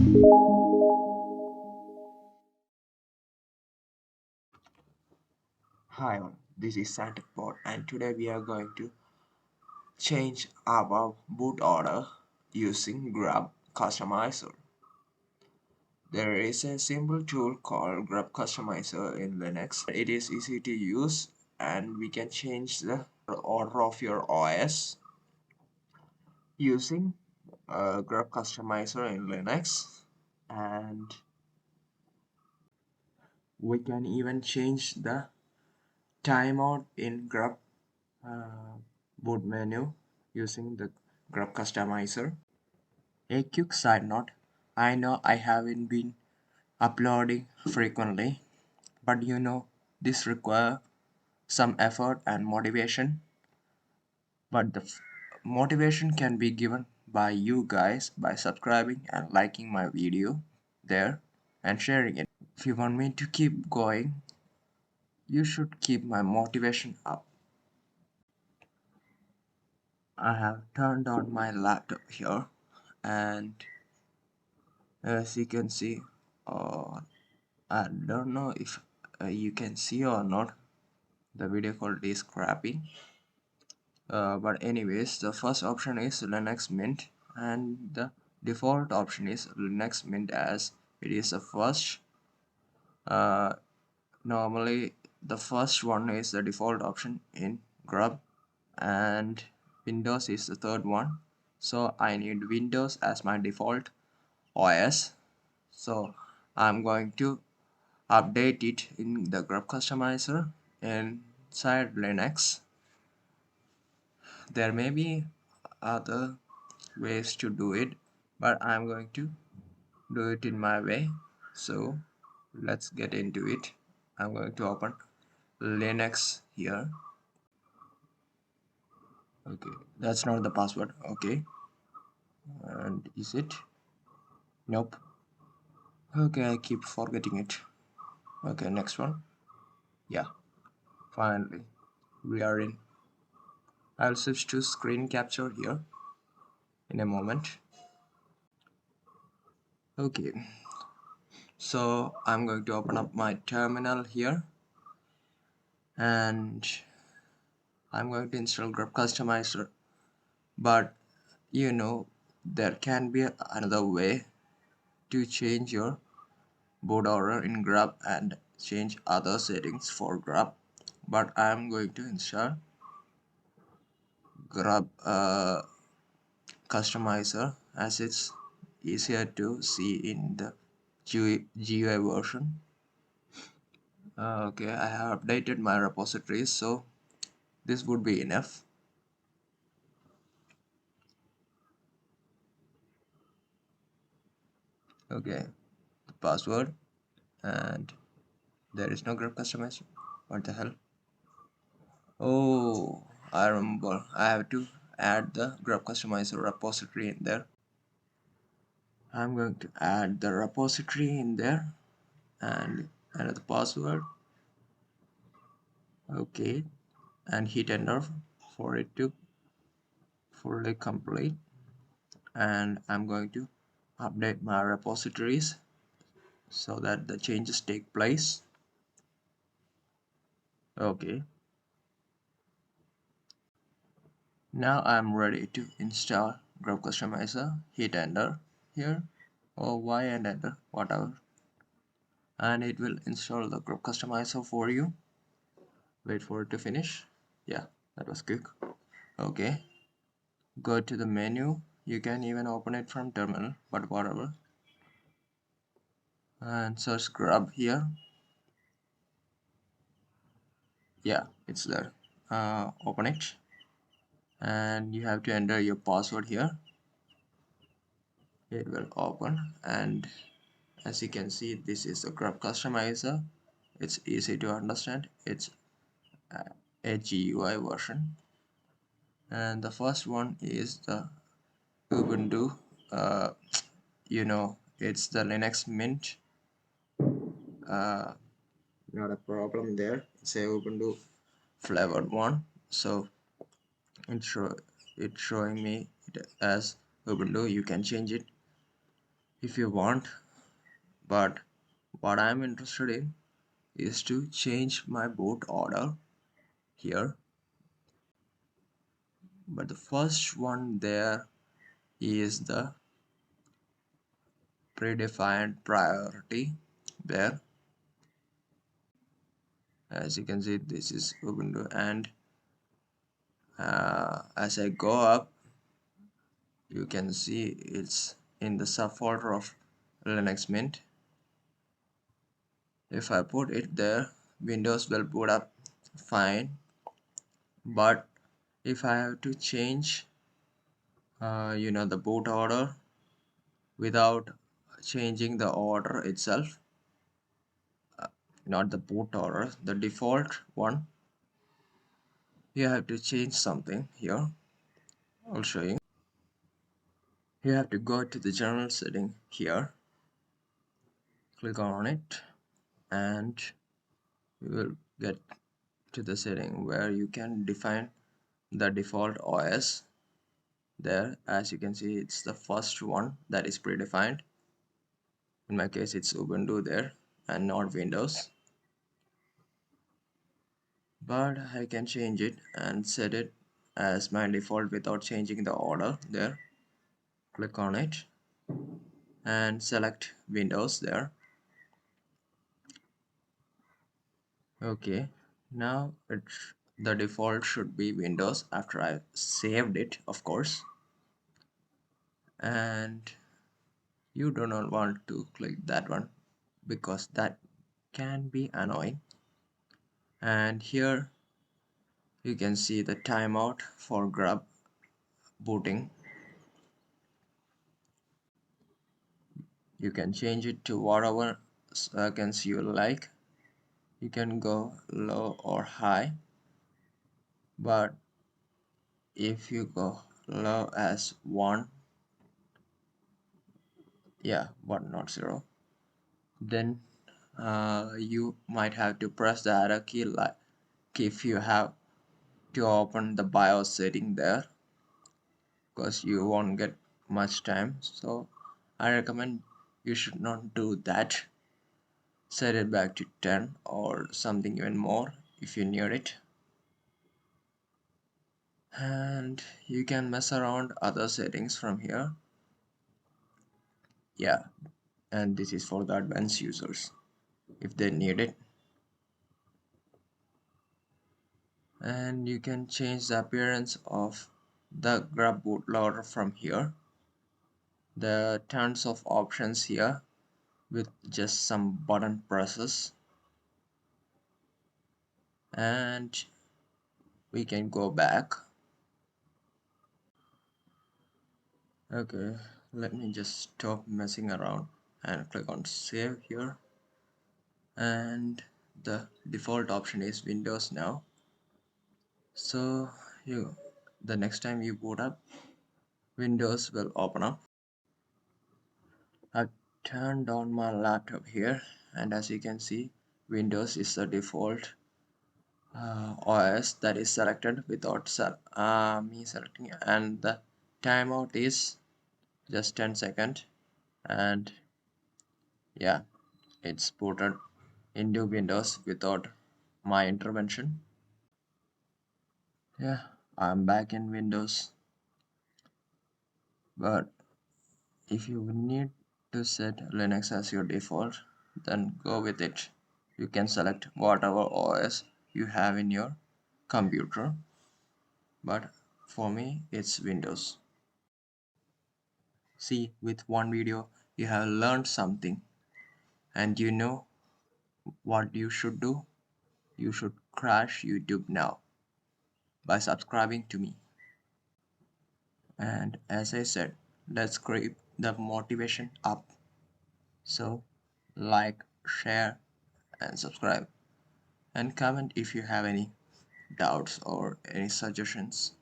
Hi all, this is SanTechBoard and today we are going to change our boot order using Grub Customizer. There is a simple tool called Grub Customizer in Linux. It is easy to use and we can change the order of your OS using Grub Customizer in Linux, and we can even change the timeout in Grub boot menu using the Grub Customizer. A quick side note, I know I haven't been uploading frequently, but this requires some effort and motivation. But the motivation can be given by you guys by subscribing and liking my video there and sharing it. If you want me to keep going, you should keep my motivation up. I have turned on my laptop here, and as you can see, uh, I don't know if you can see or not, the video quality is crappy, but anyways, the first option is Linux Mint and the default option is Linux Mint, as it is the first. uh, Normally the first one is the default option in Grub and Windows is the third one, so I need Windows as my default OS. So I'm going to update it in the Grub Customizer inside Linux. There may be other ways to do it, but I'm going to do it in my way. So let's get into it. I'm going to open Linux here. Okay, that's not the password. Okay, and is it? Nope. Okay, I keep forgetting it. Okay, next one. Yeah, finally we are in. I'll switch to screen capture here in a moment. Okay, so I'm going to open up my terminal here and I'm going to install Grub Customizer, but there can be another way to change your boot order in Grub and change other settings for Grub, but I'm going to install Grub Customizer as it's easier to see in the GUI version. Okay, I have updated my repositories, so this would be enough. Okay, the password, and there is no Grub Customizer. What the hell? Oh, I remember. I have to add the Grub Customizer repository in there. I'm going to add the repository in there and enter the password. Okay, and hit enter for it to fully complete. And I'm going to update my repositories so that the changes take place. Okay, now I'm ready to install Grub Customizer. Hit enter here, or Y and enter, whatever, and it will install the Grub Customizer for you. Wait for it to finish. Yeah, that was quick. Okay, go to the menu. You can even open it from terminal, but whatever, and search Grub here. Yeah, it's there. Open it and you have to enter your password here. It will open, and as you can see, this is the Grub Customizer. It's easy to understand. It's a GUI version, and the first one is the Ubuntu. uh, it's the Linux Mint. uh, Not a problem there. It's a Ubuntu flavored one, so it's showing me it as Ubuntu. You can change it if you want, but what I'm interested in is to change my boot order here. But the first one there is the predefined priority there. As you can see, this is Ubuntu, and as I go up, you can see it's in the subfolder of Linux Mint. If I put it there, Windows will boot up fine. But if I have to change the boot order without changing the order itself, not the boot order, the default one, you have to change something here. I'll show you. You have to go to the general setting here, click on it, and you will get to the setting where you can define the default OS there. As you can see, it's the first one that is predefined. In my case, it's Ubuntu there and not Windows, but I can change it and set it as my default without changing the order there. Click on it and select Windows there. Okay, now the default should be Windows after I saved it, of course. And you do not want to click that one because that can be annoying. And here you can see the timeout for Grub booting. You can change it to whatever seconds you like. You can go low or high, but if you go low as 1, yeah, 1 not 0, then you might have to press the arrow key like if you have to open the BIOS setting there, because you won't get much time. So I recommend you should not do that. Set it back to 10 or something even more if you need it. And you can mess around other settings from here. Yeah, and this is for the advanced users if they need it. And you can change the appearance of the Grub bootloader from here. There are tons of options here with just some button presses, and we can go back. Okay, let me just stop messing around and click on save here, and the default option is Windows now. So the next time you boot up, Windows will open up. I've turned on my laptop here, and as you can see, Windows is the default OS that is selected without me selecting, and the timeout is just 10 seconds, and yeah, it's booted into Windows without my intervention. Yeah, I'm back in Windows, but if you need to set Linux as your default, then go with it. You can select whatever OS you have in your computer, but for me it's Windows. See, with one video you have learned something, and you know what you should do. You should crash YouTube now by subscribing to me. And as I said, let's keep the motivation up. So like, share, and subscribe, and comment if you have any doubts or any suggestions.